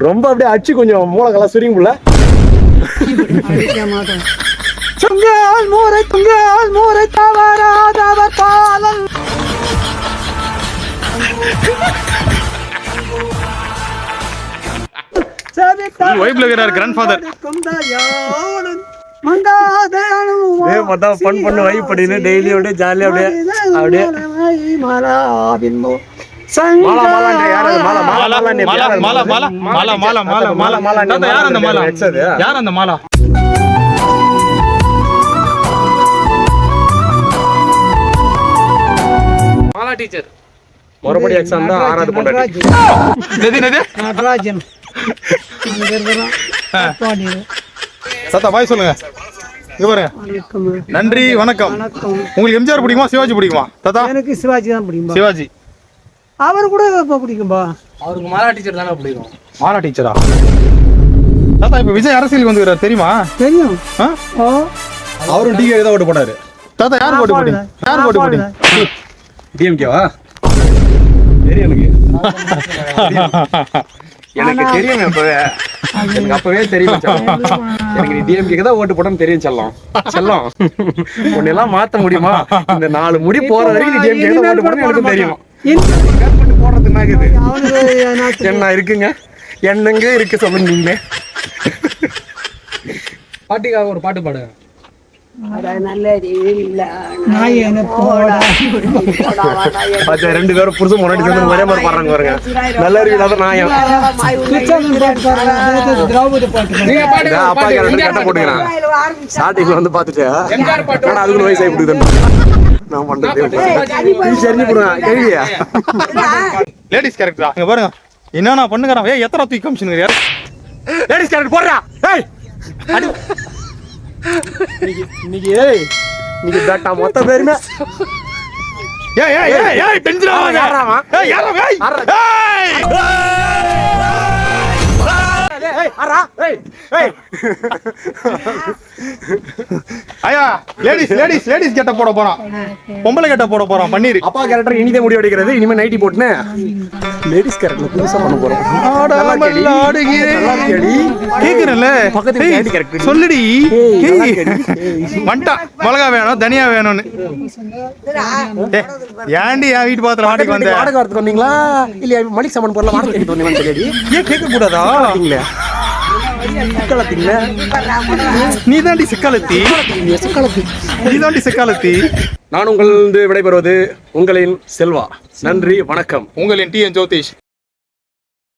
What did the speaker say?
ரொம்ப அப்படியே அடிச்சு கொஞ்சம் மூளைக்கெல்லாம் சுரிங்குள்ள. தொங்கால் மூரை தவறாதவர் பாதல். பண்ணு வை படின்னு டெய்லி அப்படியே ஜாலியா அப்படியே டீச்சர் மறுபடி எக்ஸாம் தான் 6வது பொண்டாட்டி. நடராஜன் சத்தா பாய் சொல்லுங்க. இங்க பாருங்க. நன்றி வணக்கம். உங்களுக்கு எம்ஜிஆர் பிடிக்குமா சிவாஜி பிடிக்குமா தாத்தா? எனக்கு சிவாஜி தான் பிடிக்கும். சிவாஜி அவர் கூட பிடிக்கும்பா. அவருக்கு மாலா டீச்சர் தானே பிடிக்கும். மாலா டீச்சரா? தாத்தா இப்ப விஜய் அரசியலுக்கு வந்துக்கிறார் தெரியுமா? தெரியும். அவரும் டிகே தான் ஓட்டு போட்டாரு. தாத்தா யார் ஓட்டு போட்டீங்க? யார் ஓட்டு போட்டீங்க? டிஎம்கேவா? தெரியும் எனக்கு தெரியும். எனக்கு அப்பவே தெரியும். எனக்கு நீ டிஎம்கேக்கு தான் ஓட்டு போட்டோன்னு தெரியும். செல்லம் உன்னெல்லாம் மாத்த முடியுமா? இந்த 4 முடி போற வரைக்கும் நீ டிஎம்கே தான் ஓட்டு போடணும் எனக்கு தெரியும். போடுறதுக்கு என்ன இருக்குங்க? என்னங்க இருக்கு சொல்லுங்க நீங்களே. பாட்டிக்காக ஒரு பாட்டு பாடு. ரெண்டு பேரும் புருஷன் முன்னாடி சேர்ந்து ஒரே மாதிரி பாடுறாங்க பாருங்க. நல்ல இல்லாத நாயம். அப்பா கட்ட போட்டுக்கிறேன். ஸ்டார்டிங்ல வந்து பாத்துட்டு அதுக்கு வயசாகி கொடுக்குது. நான் பண்றது சரிஞ்சு போடுவேன் கேள்வியா? லேடிஸ் கேரக்டரா? இங்க பாருங்க என்ன பண்ணுறான். எத்தனை தூக்கி கமிஷன் லேடிஸ் கேரக்டர் போடுறா. இன்னைக்கு பேட்டா மொத்த பேருமே லேடிஸ் கெட்ட போட போறான். பொம்பளை கெட்ட போட போறான். பன்னீர் அப்பா கேரக்டர் இனிதே முடி அடிக்கிறது. இனிமே நைட்டி போட்டுன்னு லேடிஸ் கேரக்டர் புதுசா பண்ண போறோம். சொல்லுடி மண்டா மிளகா வேணும் தனியா வேணும்னு. ஏன்டி என் வீட்டு பாத்திரம் வாடகை வந்த? வாடகை வரத்துக்கு வந்தீங்களா இல்ல மளிகை சாமான் பொருள் வாடகை கேட்டு வந்தீங்களான்னு தெரியாது. ஏன் கேட்க கூடாதா? நீ தாண்டி சிக்காலத்தி. நான் உங்கள் விடைபெறுவது உங்களின் செல்வா. நன்றி வணக்கம். உங்களின் டி.என். ஜோதிஷ்.